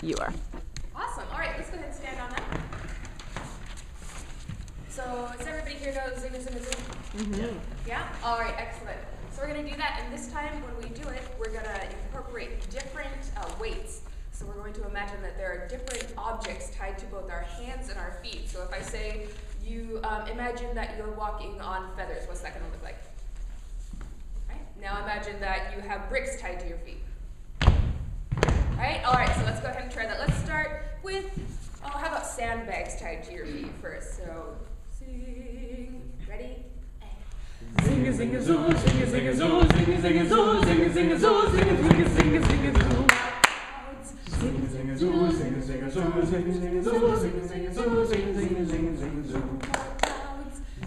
You are. Awesome. All right, let's go ahead and stand on that. So, does everybody here know zing, zing, zing? Mm-hmm. Yeah? All right, excellent. So we're going to do that, and this time when we do it, we're going to incorporate different weights. So we're going to imagine that there are different objects tied to both our hands and our feet. So if I say, you imagine that you're walking on feathers, what's that going to look like? Right? Now imagine that you have bricks tied to your feet. Right? All right, so let's go ahead and try that. Let's start with, how about sandbags tied to your feet first? So, sing, ready? Sing a zing a zoo, sing a zing a zoo, sing a zing a zoo, sing a zing a zoo, sing a zing a zing a zing a zoo. Sing a zing a zoo, sing a zing a zoo, sing a zing a zoo, sing a zing a zoo, sing a zing a zing a zing a zoo.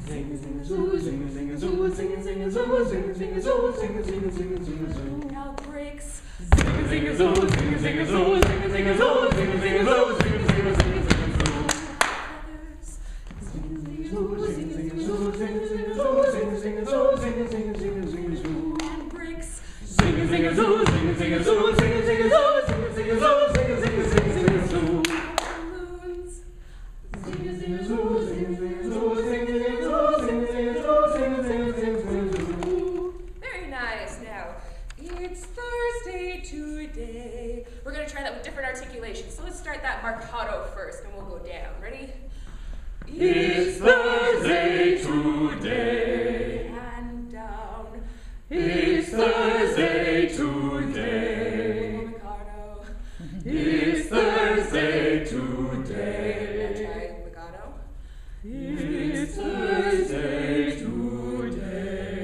Sing a zing a zoo, sing a zing a zoo, sing a zing a zoo, sing a zing a zoo, sing a zing a zing a zing a zoo. Now bricks. Sing a zing a zoo, sing a zing a zoo, sing a zing a zoo, sing a zing a zoo, sing a zing a zing a zing a zoo. Sing a zing a zoo, sing a zing a zoo, sing a zing a zoo, sing a zing a zoo, sing a zing a zing a zing a zoo. And bricks. Sing a zing a zoo, sing a zing a zoo, sing a zing a zoo, sing a zing a zoo, sing a zing a zing a zing a zoo. Balloons. Sing a zing a zoo, sing a zing a zoo, sing a zing a zoo, sing a zing a zoo, sing a zing a zing a zing a zoo. Very nice. Now, it's Thursday today. We're going to try that with different articulations. So let's start that marcato first, and we'll go down. Ready? It's Thursday today. And down. It's Thursday today. Marcato. It's Thursday today. Now try legato. It's Thursday today.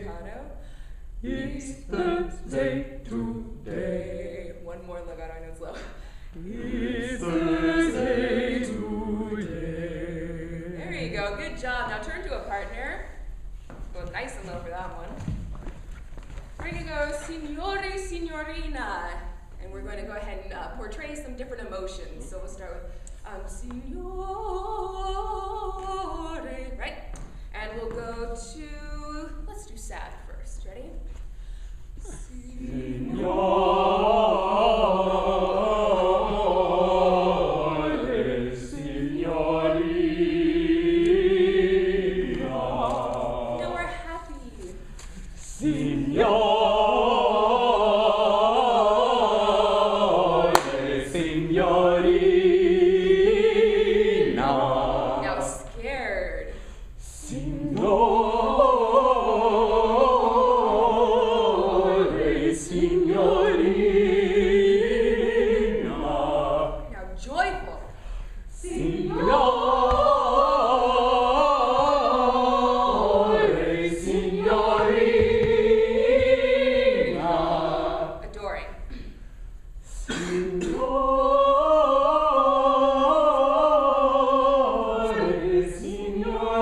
Staccato. It's Thursday today. One more legato. I know it's low. It's Thursday today. There you go. Good job. Now turn to a partner. Go nice and low for that one. We're going to go signore, signorina. And we're going to go ahead and portray some different emotions. So we'll start with signore, right? And we'll go to, let's do sad first. Ready? Signore, signorina. Now we're happy. Signore, signorina. Now scared. Signore, signorina. Now joyful. Signore, signorina. Adoring. Signore, signorina.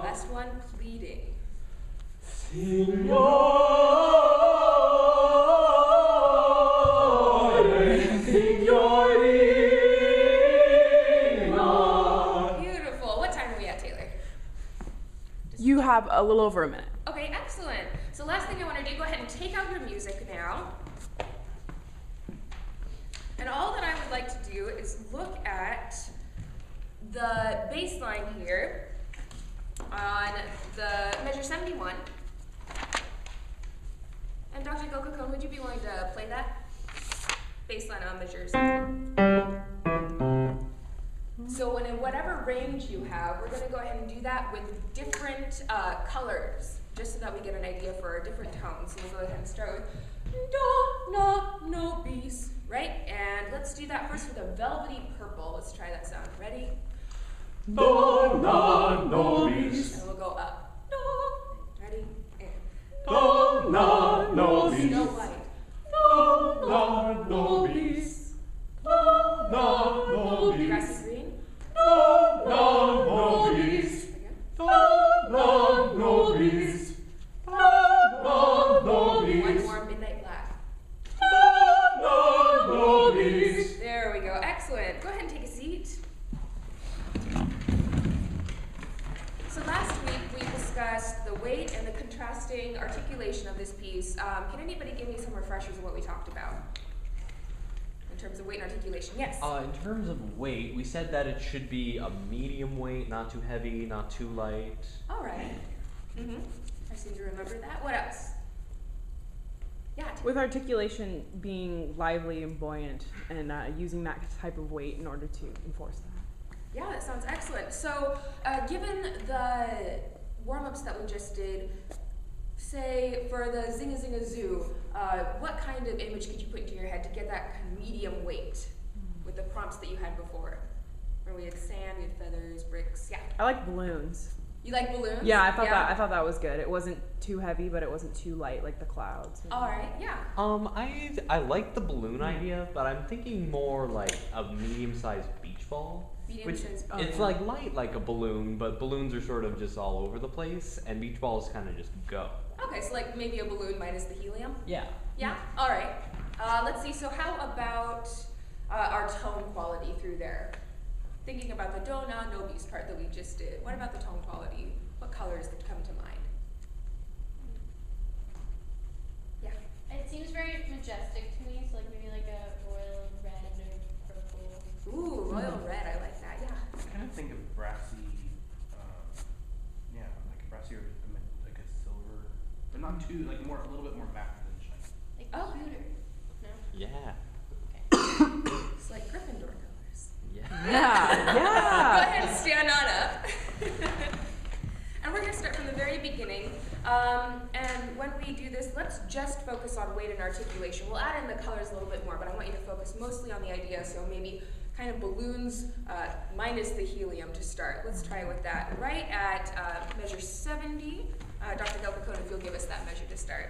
Last one, pleading. Signore, signorina. Beautiful. What time are we at, Taylor? You have a little over a minute. Okay, excellent. So last thing I want to do, go ahead and take out your music now. And all that I would like to do is look at the bass line here on the measure 71. And Dr. Gokukon, would you be willing to play that? Bass line on measure 71. So in whatever range you have, we're going to go ahead and do that with different colors, just so that we get an idea for our different tones. So we'll go ahead and start with do, na, no, bis, right? And let's do that first with a velvety purple. Let's try that sound. Ready? Do, na, no, bis. And we'll go up. Do. Ready? And Do, na, no, bis. Snow White. Do, na, no, bis. Do, na, no, bis. Grassy Green. Do, na, no, bis. Again. Do, na, no, bis. Do, na, no, bis. One more, Midnight Black. Do, na, no, bis. There we go. Excellent. Go ahead and take a seat. So last week we discussed the weight and the contrasting articulation of this piece, can anybody give me some refreshers of what we talked about? In terms of weight and articulation, yes? In terms of weight, we said that it should be a medium weight, not too heavy, not too light. All right. Mm-hmm. I seem to remember that. What else? Yeah. With articulation being lively and buoyant, and using that type of weight in order to enforce that. Yeah, that sounds excellent. So, given the warm-ups that we just did, say for the Zinga Zinga Zoo, what kind of image could you put into your head to get that kind of medium weight with the prompts that you had before? Where we had sand, we had feathers, bricks, yeah. I like balloons. You like balloons? Yeah, I thought that was good. It wasn't too heavy, but it wasn't too light like the clouds. All right, yeah. I like the balloon idea, but I'm thinking more like a medium-sized beach ball. Medium-sized. It's like light like a balloon, but balloons are sort of just all over the place, and beach balls kind of just go. Okay, so like maybe a balloon minus the helium? Yeah. Yeah? All right. Let's see, so how about our tone quality through there? Thinking about the do, na, no, bis part that we just did. What about the tone quality? What colors that come to mind? Yeah. It seems very majestic to me, so like maybe like a royal red or purple. Ooh, royal red, I like that, yeah. I kind of think of brassy, yeah, like a brassy or like a silver, but not too, like more, a little bit more matte than shiny. Like Oh. cuter. No? Yeah. It's like Gryffindor colors. Yeah. Yeah, Go yeah. ahead and stand on up. And we're going to start from the very beginning. And when we do this, let's just focus on weight and articulation. We'll add in the colors a little bit more, but I want you to focus mostly on the idea. So maybe kind of balloons minus the helium to start. Let's try with that. Right at measure 70. Dr. Delpicone, if you'll give us that measure to start.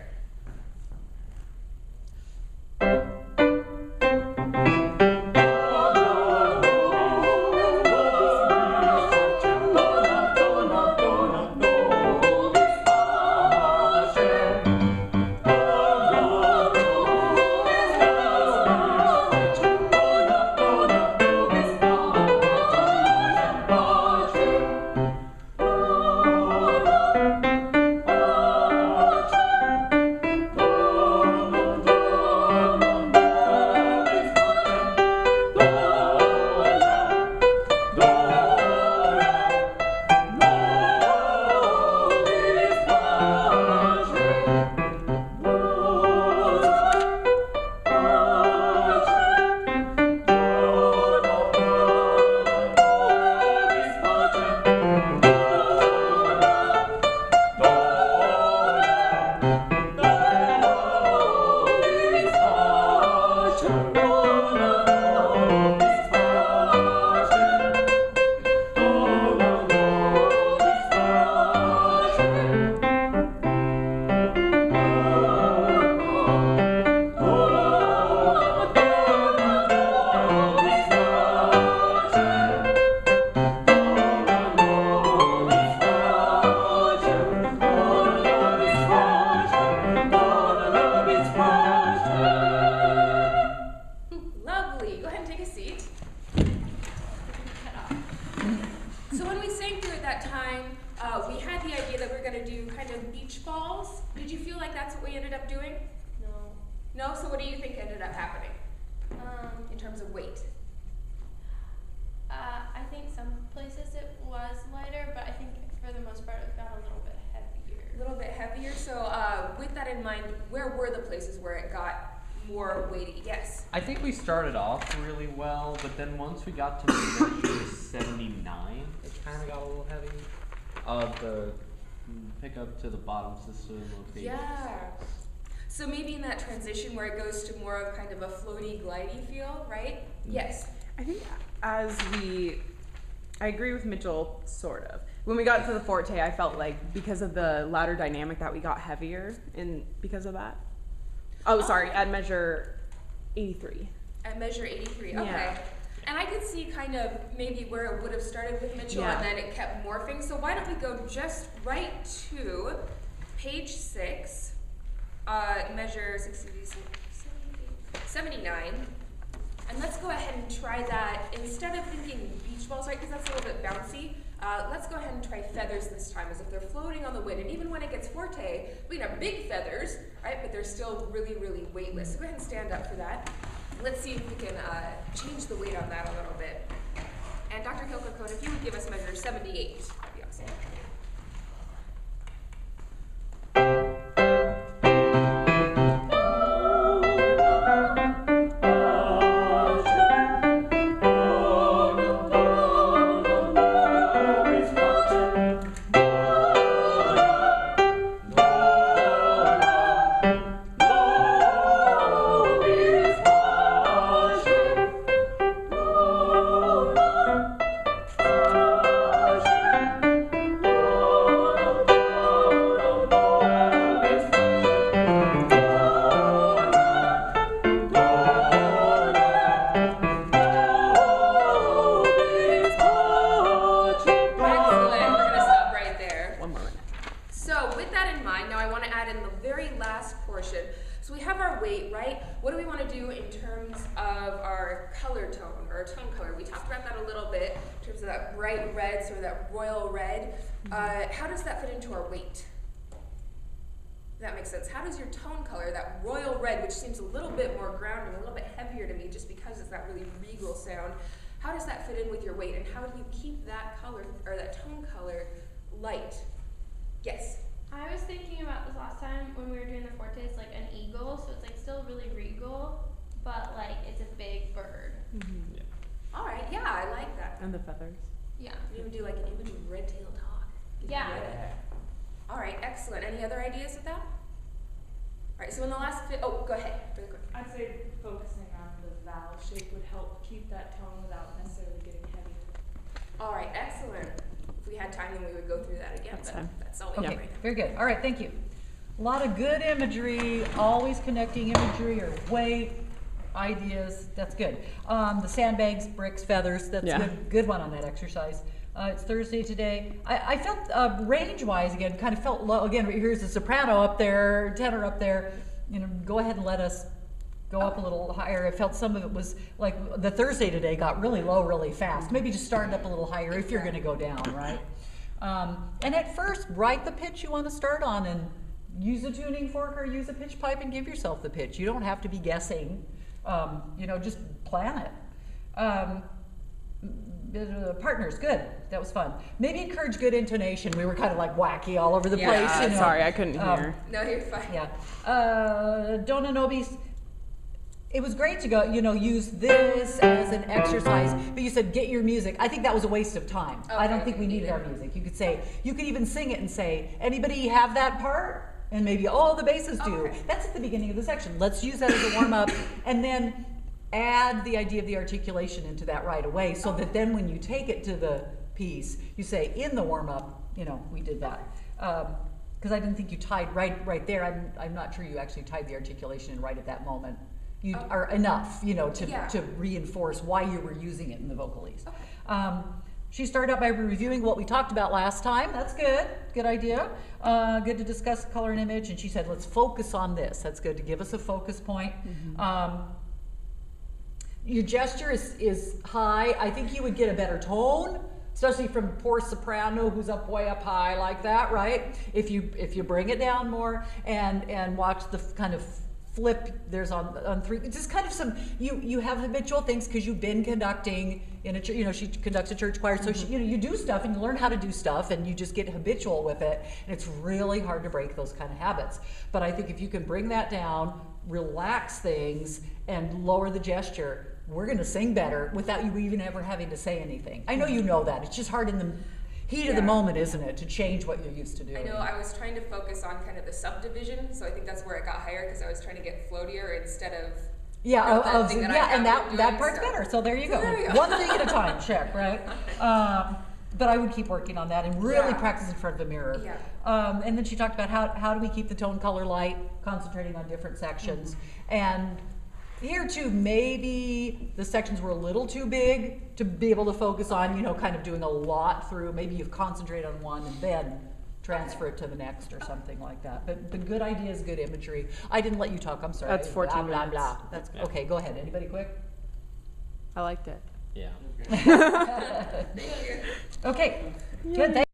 Lovely. Go ahead and take a seat. So when we sang through at that time, we had the idea that we we're going to do kind of beach balls. Did you feel like that's what we ended up doing? No. No? So what do you think ended up happening in terms of weight? I think some places it was lighter, but I think for the most part it got a little bit heavier. A little bit heavier. So with that in mind, where were the places where it got more weighty? Yes. I think we started off really well, but then once we got to measure 79, it kind of got a little heavy. The pickup to the bottom system of page Yeah. 6. So maybe in that transition where it goes to more of kind of a floaty, glidey feel, right? Yes. I think I agree with Mitchell, sort of. When we got to the forte, I felt like because of the ladder dynamic that we got heavier because of that. Oh, sorry, at measure 83. At measure 83, okay. Yeah. And I could see kind of maybe where it would have started with Mitchell Yeah. and then it kept morphing. So why don't we go just right to page 6, measure 79. And let's go ahead and try that. Instead of thinking beach balls, right, because that's a little bit bouncy, Let's go ahead and try feathers this time, as if they're floating on the wind. And even when it gets forte, we can have big feathers, right? But they're still really, really weightless. So go ahead and stand up for that. Let's see if we can change the weight on that a little bit. And Dr. Kilcocoon, if you would give us measure 78, that'd be awesome. How does that fit into our weight? That makes sense. How does your tone color, that royal red, which seems a little bit more grounded, a little bit heavier to me just because it's that really regal sound, how does that fit in with your weight, and how do you keep that color, or that tone color, light? Yes? I was thinking about this last time when we were doing the fortes, like an eagle, so it's like still really regal, but like it's a big bird. Yeah. All right, yeah, I like that. And the feathers. Yeah. You would do like an image of red-tailed hawk. Yeah. All right, excellent. Any other ideas with that? All right, so in the last, oh, go ahead, really quick. I'd say focusing on the vowel shape would help keep that tone without necessarily getting heavy. All right, excellent. If we had time, then we would go through that again, That's but fine. that's all we have Okay, right now. very good. All right, thank you. A lot of good imagery, always connecting imagery or weight, ideas. That's good. The sandbags, bricks, feathers. That's Yeah. good one on that exercise. It's Thursday today. I felt range-wise again, kind of felt low. Again, here's the soprano up there, tenor up there. You know, go ahead and let us go up a little higher. I felt some of it was like the Thursday today got really low really fast. Maybe just start it up a little higher if you're going to go down, right? And at first, write the pitch you want to start on and use a tuning fork or use a pitch pipe and give yourself the pitch. You don't have to be guessing. You know, just plan it. Partners, good. That was fun. Maybe encourage good intonation. We were kind of like wacky all over the Yeah, place. You know. Sorry, I couldn't hear. No, you're fine. Yeah. Dona Nobis, it was great to go, you know, use this as an exercise, but you said get your music. I think that was a waste of time. I don't Okay, think we needed our neither. music. You could say, you could even sing it and say, anybody have that part? And maybe all the basses do. Okay. That's at the beginning of the section. Let's use that as a warm up and then add the idea of the articulation into that right away so that then when you take it to the piece, you say in the warm up, you know, we did that. Because I didn't think you tied right there. I'm not sure you actually tied the articulation in right at that moment. You are enough, you know, to reinforce why you were using it in the vocalese. She started out by reviewing what we talked about last time. That's good. Good idea. Good to discuss color and image. And she said, let's focus on this. That's good to give us a focus point. Your gesture is high. I think you would get a better tone, especially from poor soprano who's up way up high like that, right? If you bring it down more and watch the kind of flip, there's on three, just kind of some, you have habitual things because you've been conducting in a church, you know, she conducts a church choir, so she, you know, you do stuff and you learn how to do stuff and you just get habitual with it, and it's really hard to break those kind of habits. But I think if you can bring that down, relax things, and lower the gesture, we're gonna sing better without you even ever having to say anything. I know you know that, it's just hard in the heat of the moment, isn't it, to change what you're used to doing. I know I was trying to focus on kind of the subdivision, so I think that's where it got higher because I was trying to get floatier instead of that thing that I and have been that doing, part's so. better. So there you go. There you go. One thing at a time, check, right? But I would keep working on that and really practice in front of a mirror. Yeah. And then she talked about how do we keep the tone color light, concentrating on different sections. And here too, maybe the sections were a little too big to be able to focus on, you know, kind of doing a lot through. Maybe you've concentrated on one and then transfer it to the next or something like that. But the good idea is good imagery. I didn't let you talk, I'm sorry. That's 14 blah, blah, minutes. blah. That's okay, go ahead. Anybody quick? I liked it. Yeah. Okay, good,